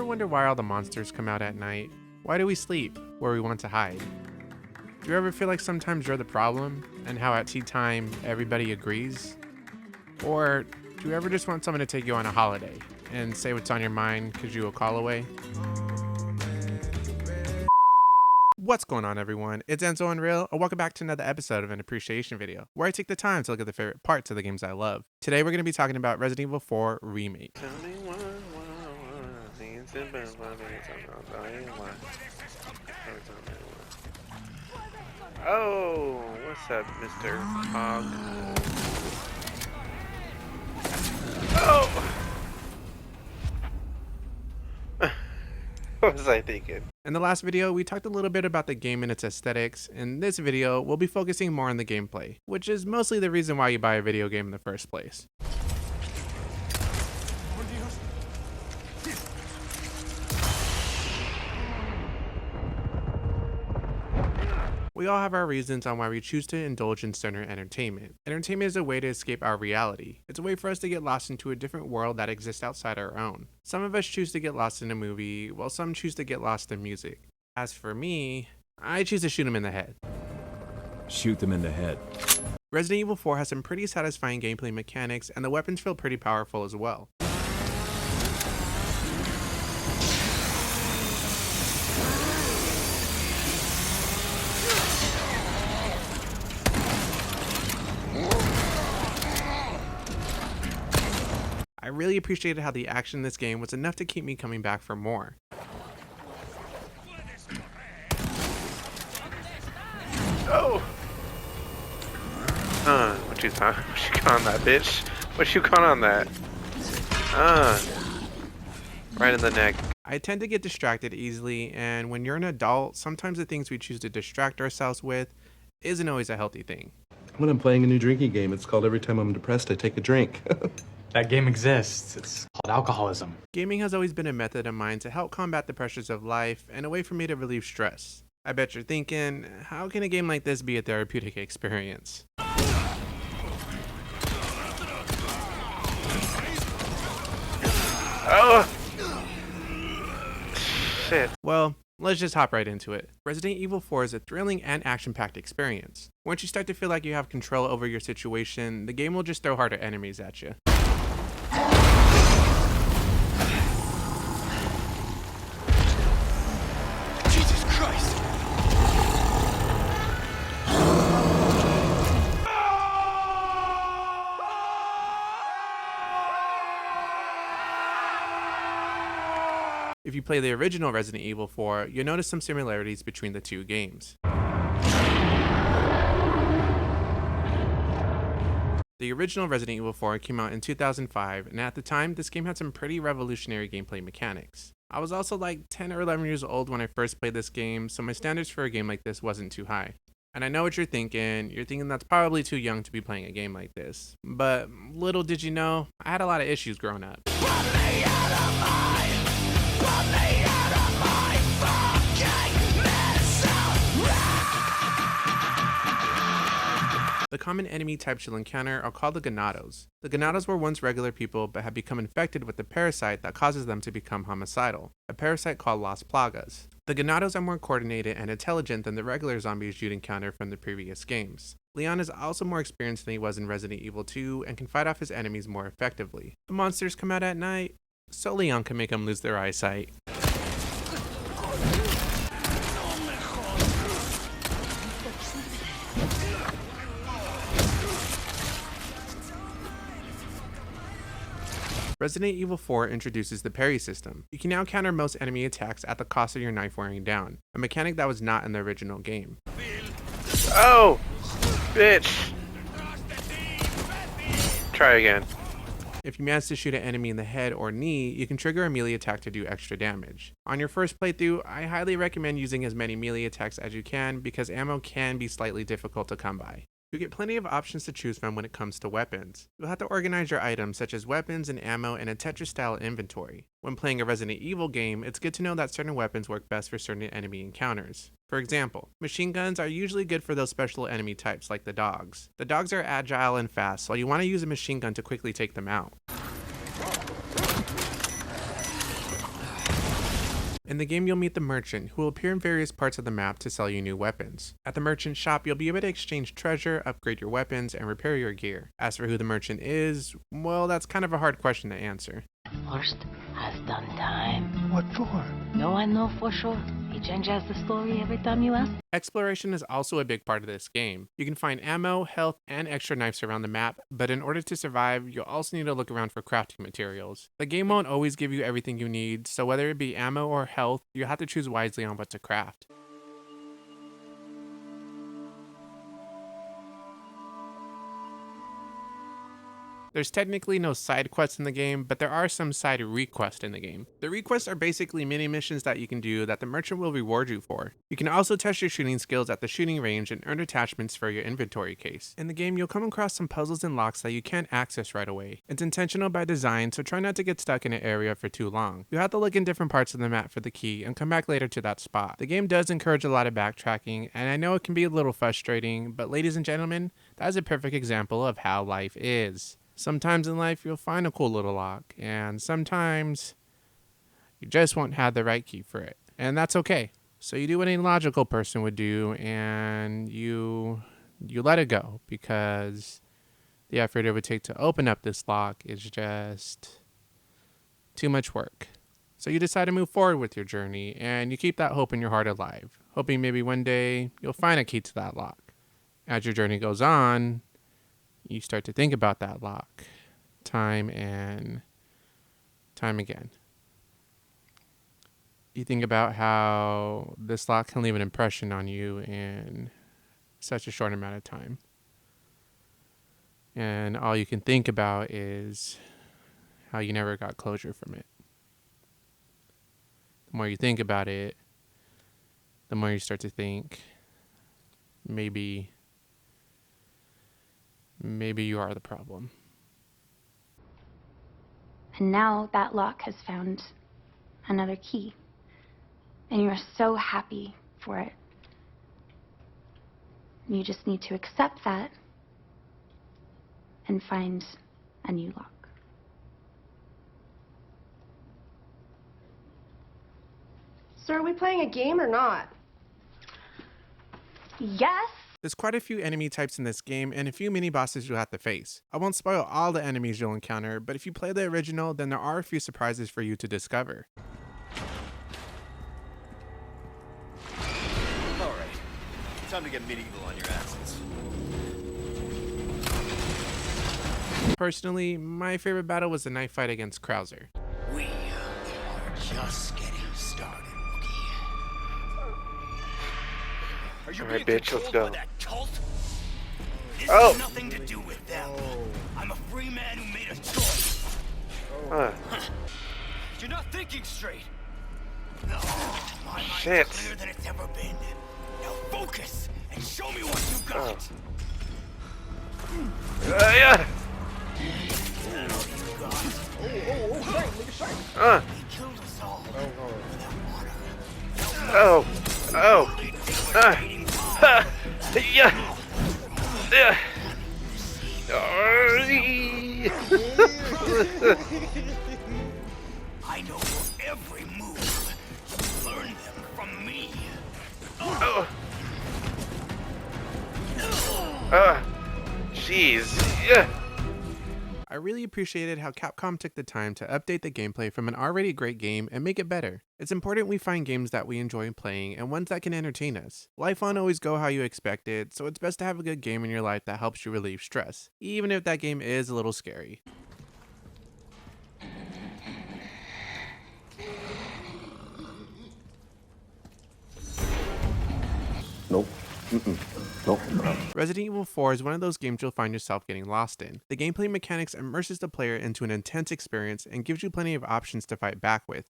wonder why all the monsters come out at night? Why do we sleep where we want to hide? Do you ever feel like sometimes you're the problem and how at tea time everybody agrees? Or do you ever just want someone to take you on a holiday and say what's on your mind because you a call away? What's going on, everyone? It's Enzo Unreal, and welcome back to another episode of an appreciation video, where I take the time to look at the favorite parts of the games I love. Today we're going to be talking about Resident Evil 4 Remake. Oh, what's up, Mr. Hog? Oh! What was I thinking? In the last video, we talked a little bit about the game and its aesthetics. In this video, we'll be focusing more on the gameplay, which is mostly the reason why you buy a video game in the first place. We all have our reasons on why we choose to indulge in certain entertainment. Entertainment is a way to escape our reality. It's a way for us to get lost into a different world that exists outside our own. Some of us choose to get lost in a movie, while some choose to get lost in music. As for me, I choose to shoot them in the head. Shoot them in the head. Resident Evil 4 has some pretty satisfying gameplay mechanics, and the weapons feel pretty powerful as well. I really appreciated how the action in this game was enough to keep me coming back for more. Oh! What you got on that, bitch? What you got on that? Right in the neck. I tend to get distracted easily, and when you're an adult, sometimes the things we choose to distract ourselves with isn't always a healthy thing. When I'm playing a new drinking game, it's called Every Time I'm Depressed, I Take a Drink. That game exists. It's called alcoholism. Gaming has always been a method of mine to help combat the pressures of life and a way for me to relieve stress. I bet you're thinking, how can a game like this be a therapeutic experience? Oh! Shit. Well, let's just hop right into it. Resident Evil 4 is a thrilling and action-packed experience. Once you start to feel like you have control over your situation, the game will just throw harder enemies at you. Jesus Christ! If you play the original Resident Evil 4, you'll notice some similarities between the two games. The original Resident Evil 4 came out in 2005, and at the time, this game had some pretty revolutionary gameplay mechanics. I was also like 10 or 11 years old when I first played this game, so my standards for a game like this wasn't too high. And I know what you're thinking that's probably too young to be playing a game like this. But little did you know, I had a lot of issues growing up. The common enemy types you'll encounter are called the Ganados. The Ganados were once regular people but have become infected with the parasite that causes them to become homicidal, a parasite called Las Plagas. The Ganados are more coordinated and intelligent than the regular zombies you'd encounter from the previous games. Leon is also more experienced than he was in Resident Evil 2 and can fight off his enemies more effectively. The monsters come out at night, so Leon can make them lose their eyesight. Resident Evil 4 introduces the parry system. You can now counter most enemy attacks at the cost of your knife wearing down, a mechanic that was not in the original game. Oh! Bitch! Try again. If you manage to shoot an enemy in the head or knee, you can trigger a melee attack to do extra damage. On your first playthrough, I highly recommend using as many melee attacks as you can because ammo can be slightly difficult to come by. You get plenty of options to choose from when it comes to weapons. You'll have to organize your items such as weapons and ammo in a Tetris-style inventory. When playing a Resident Evil game, it's good to know that certain weapons work best for certain enemy encounters. For example, machine guns are usually good for those special enemy types like the dogs. The dogs are agile and fast, so you want to use a machine gun to quickly take them out. In the game, you'll meet the merchant, who will appear in various parts of the map to sell you new weapons. At the merchant shop, you'll be able to exchange treasure, upgrade your weapons, and repair your gear. As for who the merchant is, well, that's kind of a hard question to answer. First has done time. What for? No one know for sure. He changes the story every time you ask. Exploration is also a big part of this game. You can find ammo, health, and extra knives around the map, but in order to survive, you'll also need to look around for crafting materials. The game won't always give you everything you need, so whether it be ammo or health, you'll have to choose wisely on what to craft. There's technically no side quests in the game, but there are some side requests in the game. The requests are basically mini missions that you can do that the merchant will reward you for. You can also test your shooting skills at the shooting range and earn attachments for your inventory case. In the game, you'll come across some puzzles and locks that you can't access right away. It's intentional by design, so try not to get stuck in an area for too long. You'll have to look in different parts of the map for the key and come back later to that spot. The game does encourage a lot of backtracking, and I know it can be a little frustrating, but ladies and gentlemen, that is a perfect example of how life is. Sometimes in life, you'll find a cool little lock, and sometimes you just won't have the right key for it, and that's okay. So you do what any logical person would do, and you let it go, because the effort it would take to open up this lock is just too much work. So you decide to move forward with your journey, and you keep that hope in your heart alive, hoping maybe one day you'll find a key to that lock. As your journey goes on, you start to think about that lock time and time again. You think about how this lock can leave an impression on you in such a short amount of time. And all you can think about is how you never got closure from it. The more you think about it, the more you start to think maybe you are the problem. And now that lock has found another key. And you are so happy for it. You just need to accept that and find a new lock. So are we playing a game or not? Yes! There's quite a few enemy types in this game and a few mini bosses you'll have to face. I won't spoil all the enemies you'll encounter, but if you play the original, then there are a few surprises for you to discover. Alright, time to get medieval on your asses. Personally, my favorite battle was the knife fight against Krauser. We are just getting started, Wookie. Are you Alright, being bitch, let's controlled go. by that cult? This Oh. has nothing to do with them. I'm a free man who made a choice. You're not thinking straight. No, my mind's Shit. clearer than it's ever been. Now focus and show me what you got. Yeah. He killed us all. Oh. Yeah. Yeah. I know your every move. You learn them from me. Jeez. Yeah. I really appreciated how Capcom took the time to update the gameplay from an already great game and make it better. It's important we find games that we enjoy playing and ones that can entertain us. Life won't always go how you expected, so it's best to have a good game in your life that helps you relieve stress, even if that game is a little scary. Nope. Nope. Resident Evil 4 is one of those games you'll find yourself getting lost in. The gameplay mechanics immerses the player into an intense experience and gives you plenty of options to fight back with.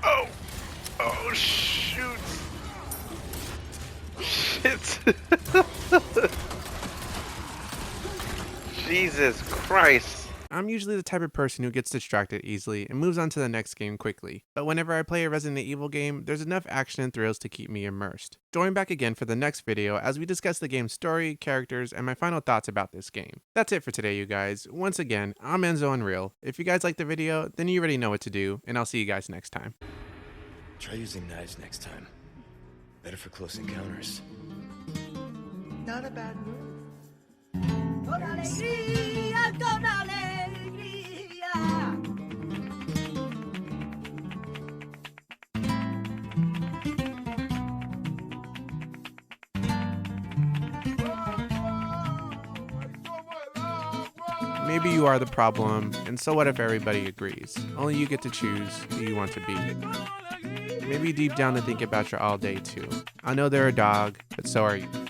Oh, shoot. Shit. Jesus Christ. I'm usually the type of person who gets distracted easily and moves on to the next game quickly, but whenever I play a Resident Evil game, there's enough action and thrills to keep me immersed. Join back again for the next video as we discuss the game's story, characters, and my final thoughts about this game. That's it for today, you guys. Once again, I'm Enzo Unreal. If you guys liked the video, then you already know what to do, and I'll see you guys next time. Try using knives next time. Better for close encounters. Not a bad move. Maybe you are the problem, and so what if everybody agrees? Only you get to choose who you want to be. Maybe deep down to think about your all day too. I know they're a dog, but so are you.